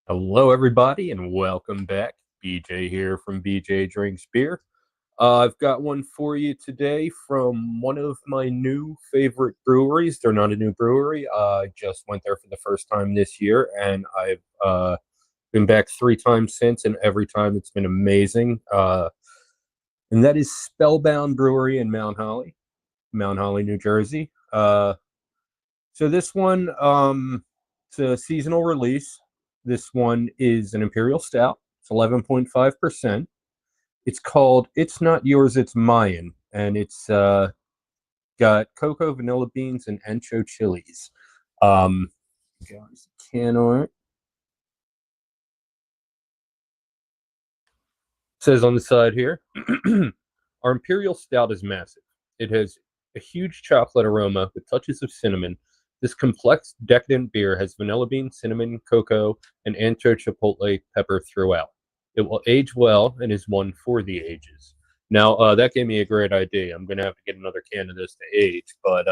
Hello, everybody, and welcome back. BJ here from BJ Drinks Beer. I've got one for you today from one of my new favorite breweries. They're not a new brewery. I just went there for the first time this year, and I've been back 3 times since, and every time it's been amazing. And that is Spellbound Brewery in Mount Holly, New Jersey. So this one, it's a seasonal release. This one is an Imperial Stout. It's 11.5%. It's called It's Not Yours, It's Mayan. And it's got cocoa, vanilla beans, and ancho chilies. Guys, can art. Says on the side here, our Imperial Stout is massive. It has a huge chocolate aroma with touches of cinnamon. This complex, decadent beer has vanilla bean, cinnamon, cocoa, and ancho chipotle pepper throughout. It will age well and is one for the ages. Now, that gave me a great idea. I'm going to have to get another can of this to age. But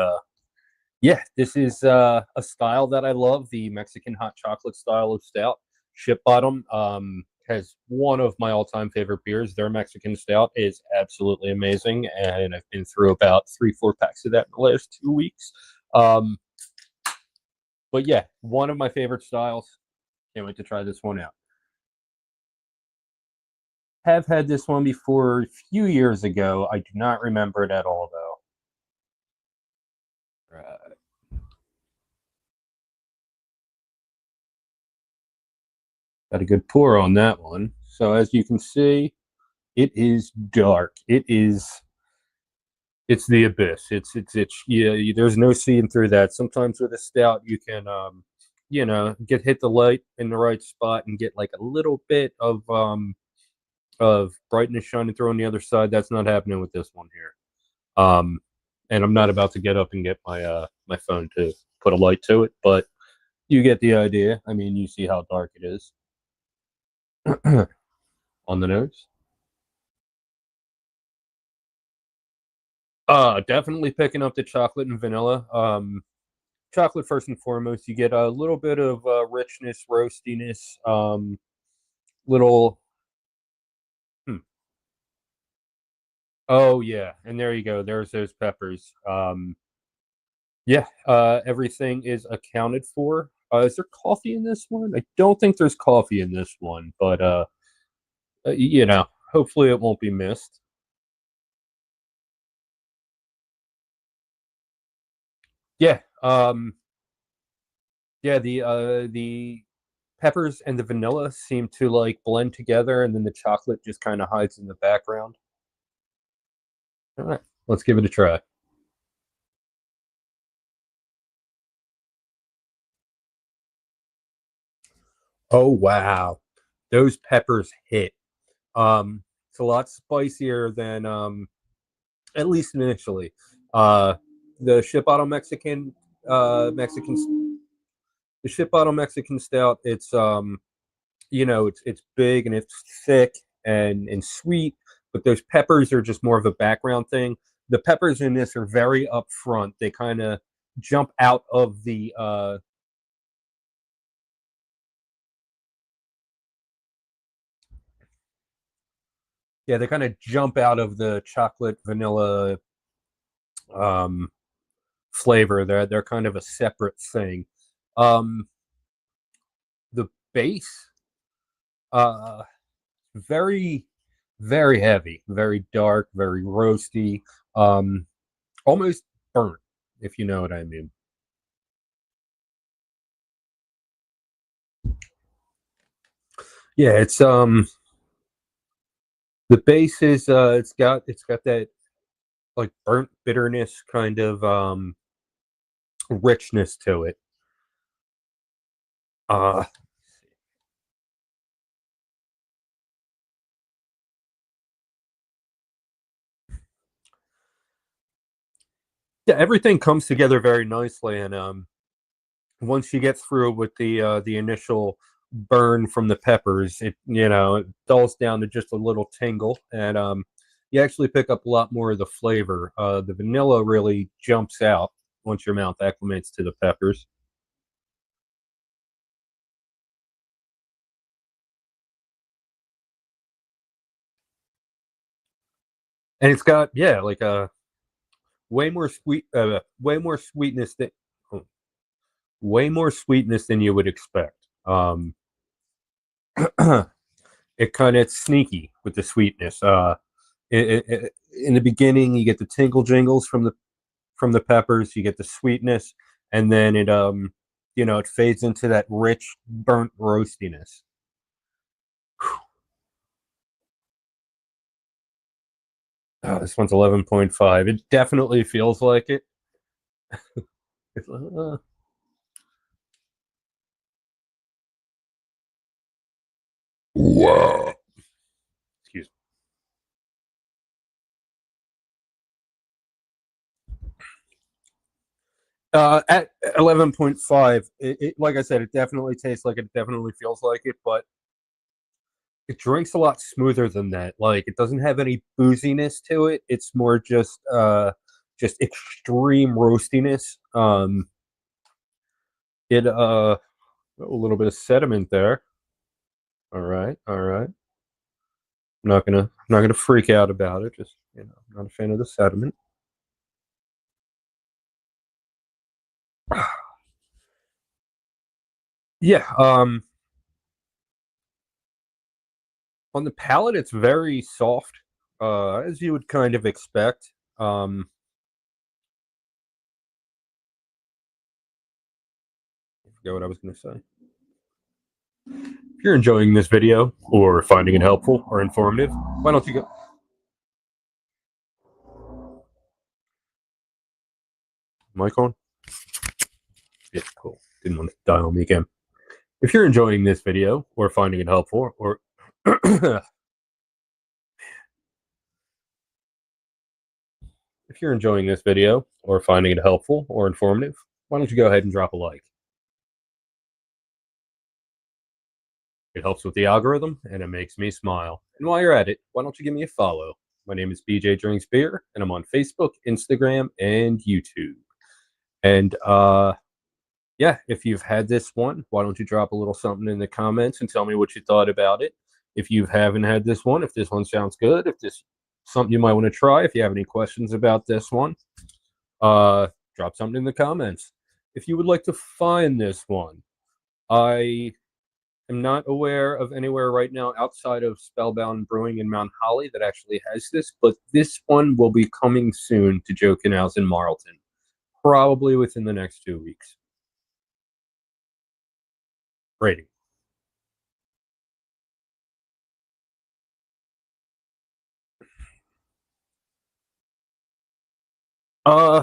yeah, this is a style that I love, the Mexican hot chocolate style of stout. Ship Bottom has one of my all-time favorite beers. Their Mexican stout is absolutely amazing, and I've been through about 3-4 packs of that in the last 2 weeks. Um, but yeah, one of my favorite styles. Can't wait to try this one out. Have had this one before a few years ago. I do not remember it at all, though. Right. Got a good pour on that one. So as you can see, it is dark. It's the abyss. It's yeah. There's no seeing through that. Sometimes with a stout, you can get hit the light in the right spot and get like a little bit of brightness shining through on the other side. That's not happening with this one here. Um, and I'm not about to get up and get my phone to put a light to it, but you get the idea. I mean, you see how dark it is on the nose. Definitely picking up the chocolate and vanilla. Chocolate first and foremost. You get a little bit of richness, roastiness. Little. Hmm. Oh yeah, and there you go. There's those peppers. Yeah. Everything is accounted for. Is there coffee in this one? I don't think there's coffee in this one, but hopefully it won't be missed. Yeah. Yeah. The peppers and the vanilla seem to like blend together, and then the chocolate just kind of hides in the background. All right, let's give it a try. Oh wow, those peppers hit. It's a lot spicier than at least initially. Uh, the Ship Auto Mexican Mexican the Ship Auto Mexican Stout. It's big and it's thick and sweet, but those peppers are just more of a background thing. The peppers in this are very upfront. They kind of jump out of the yeah, they kind of jump out of the chocolate vanilla um flavor. They're kind of a separate thing. Um the base uh very very heavy, very dark, very roasty, um almost burnt, if you know what I mean. Yeah, it's the base is it's got that like burnt bitterness kind of richness to it. Uh yeah, everything comes together very nicely, and once you get through with the initial burn from the peppers, it dulls down to just a little tingle, and you actually pick up a lot more of the flavor. The vanilla really jumps out once your mouth acclimates to the peppers. and it's got like a way more sweetness than way more sweetness than you would expect. It kind of sneaky with the sweetness. In the beginning, you get the tingle jingles from the peppers. You get the sweetness, and then it fades into that rich burnt roastiness. Oh, this one's 11.5. It definitely feels like it. Whoa. Excuse me. At 11.5, like I said, it definitely tastes like it. It definitely feels like it, but it drinks a lot smoother than that. Like, it doesn't have any booziness to it. It's more just extreme roastiness. A little bit of sediment there. All right, all right. I'm not gonna freak out about it. Just I'm not a fan of the sediment. Yeah. On the palate, it's very soft, as you would kind of expect. I forget what I was gonna say. If you're enjoying this video or finding it helpful or informative, why don't you go? Mic on? Yeah, cool. Didn't want to dial me again. If you're enjoying this video or finding it helpful or if you're enjoying this video or finding it helpful or informative, why don't you go ahead and drop a like? It helps with the algorithm and it makes me smile. And while you're at it, why don't you give me a follow? My name is BJ Drinks Beer, and I'm on Facebook, Instagram, and YouTube. And yeah, if you've had this one, why don't you drop a little something in the comments and tell me what you thought about it? If you haven't had this one, if this one sounds good, if this something you might want to try, if you have any questions about this one, drop something in the comments. If you would like to find this one, I am not aware of anywhere right now outside of Spellbound Brewing in Mount Holly that actually has this, but this one will be coming soon to Joe Canals in Marlton, probably within the next 2 weeks. Rating. Uh,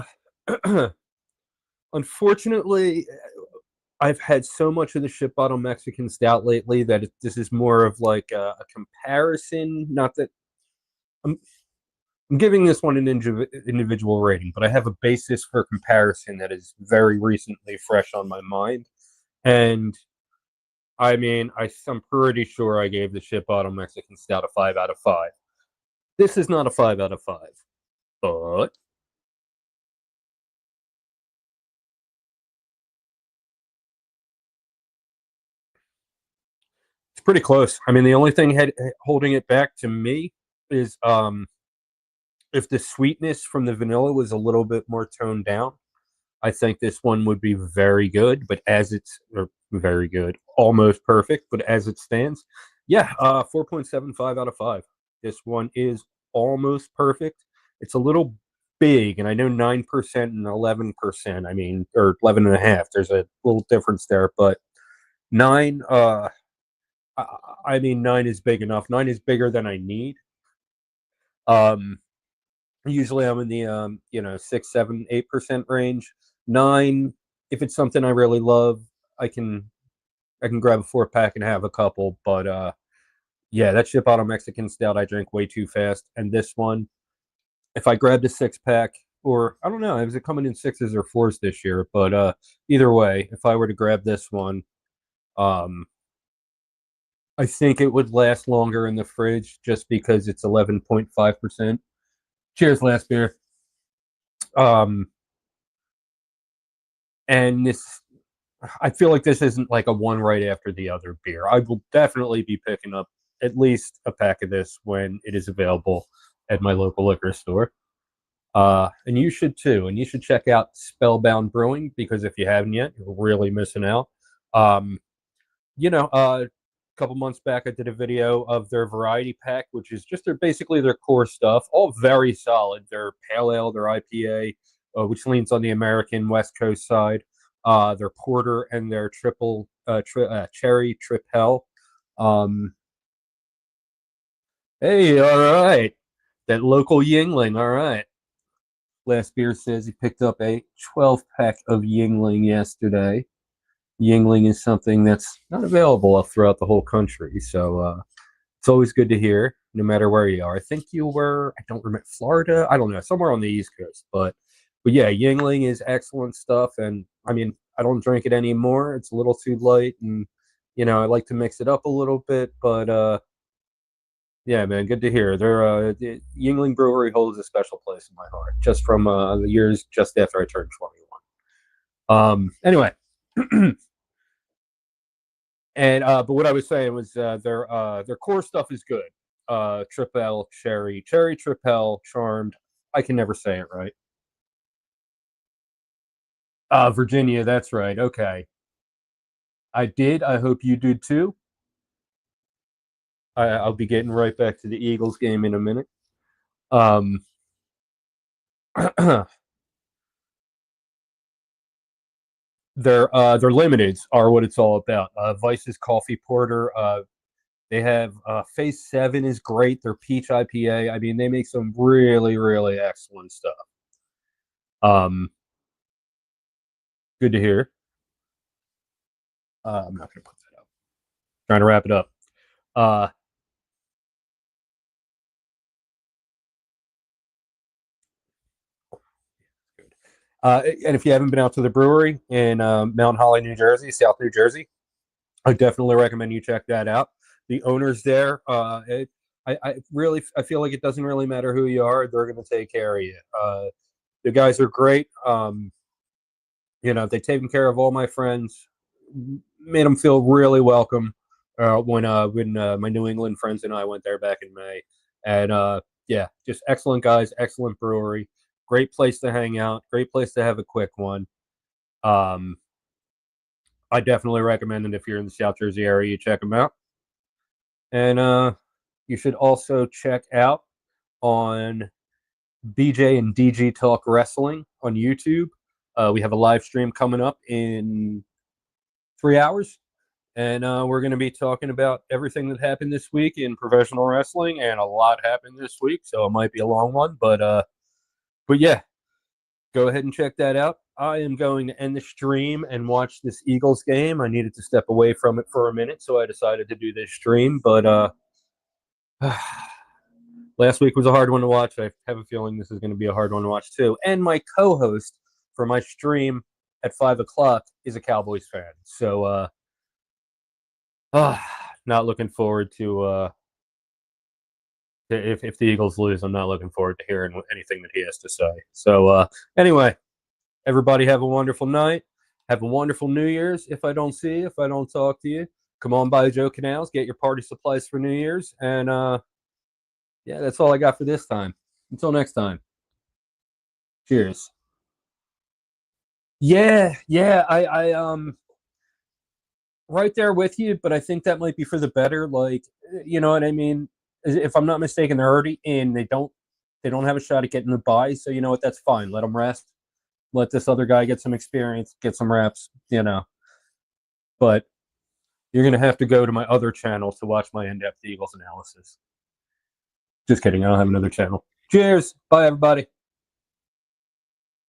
unfortunately, I've had so much of the ship bottle Mexican stout lately that this is more of like a comparison. Not that I'm giving this one an individual rating, but I have a basis for comparison that is very recently fresh on my mind. And I mean, I'm pretty sure I gave the ship bottle Mexican stout a 5 out of 5. This is not a 5 out of 5, but it's pretty close. I mean, the only thing holding it back to me is if the sweetness from the vanilla was a little bit more toned down, I think this one would be very good. But as it's very good, almost perfect. But as it stands, yeah, 4.75 out of 5. This one is almost perfect. It's a little big, and I know 9% and 11%. I mean, or 11.5. There's a little difference there, but 9. I mean, 9 is big enough. 9 is bigger than I need. Usually I'm in the 6, 7, 8% range. 9, if it's something I really love, I can grab a 4-pack and have a couple. But yeah, that ship out of Mexican stout I drink way too fast. And this one, if I grabbed a 6-pack, or I don't know, is it coming in 6s or 4s this year? But either way, if I were to grab this one, I think it would last longer in the fridge just because it's 11.5%. Cheers, last beer. And this, I feel like this isn't like a one right after the other beer. I will definitely be picking up at least a pack of this when it is available at my local liquor store. And you should too. And you should check out Spellbound Brewing, because if you haven't yet, you're really missing out. Um, a couple months back, I did a video of their variety pack, which is just basically their core stuff, all very solid. Their pale ale, their IPA, which leans on the American West Coast side, their porter, and their cherry tripel. Hey, all right, that local Yingling, all right. Last beer says he picked up a 12-pack of Yingling yesterday. Yingling is something that's not available throughout the whole country, so it's always good to hear, no matter where you are. I think you were, I don't remember, Florida, I don't know, somewhere on the East Coast, but yeah, Yingling is excellent stuff, and I mean, I don't drink it anymore. It's a little too light, and I like to mix it up a little bit, but yeah, man, good to hear. The Yingling Brewery holds a special place in my heart, just from the years just after I turned 21. Anyway. And but what I was saying was their core stuff is good. Tripel, cherry tripel, charmed. I can never say it right. Virginia, that's right. Okay, I did. I hope you did too. I'll be getting right back to the Eagles game in a minute. Their limiteds are what it's all about. Vice's Coffee Porter. They have Phase 7 is great. Their Peach IPA. I mean, they make some really, really excellent stuff. Good to hear. I'm not going to put that up. Trying to wrap it up. And if you haven't been out to the brewery in Mount Holly, New Jersey, South New Jersey, I definitely recommend you check that out. The owners there, I feel like it doesn't really matter who you are; they're going to take care of you. The guys are great. They've taken care of all my friends, made them feel really welcome. When my New England friends and I went there back in May, and yeah, just excellent guys, excellent brewery, great place to hang out, great place to have a quick one. I definitely recommend it if you're in the South Jersey area. You check them out, and you should also check out on BJ and DG Talk Wrestling on YouTube. We have a live stream coming up in 3 hours, and we're going to be talking about everything that happened this week in professional wrestling, and a lot happened this week, so it might be a long one, but yeah, go ahead and check that out. I am going to end the stream and watch this Eagles game. I needed to step away from it for a minute, so I decided to do this stream, but last week was a hard one to watch. I have a feeling this is going to be a hard one to watch too. And my co-host for my stream at 5 o'clock is a Cowboys fan. So not looking forward to if the Eagles lose, I'm not looking forward to hearing anything that he has to say. So anyway, everybody have a wonderful night. Have a wonderful New Year's. If I don't see you, if I don't talk to you, come on by Joe Canals, get your party supplies for New Year's, and yeah, that's all I got for this time. Until next time. Cheers. Yeah, I right there with you, but I think that might be for the better. Like, you know what I mean? If I'm not mistaken, they're already in. They don't have a shot at getting the bye. So you know what? That's fine. Let them rest. Let this other guy get some experience, get some reps. But you're gonna have to go to my other channel to watch my in-depth Eagles analysis. Just kidding. I don't have another channel. Cheers. Bye, everybody.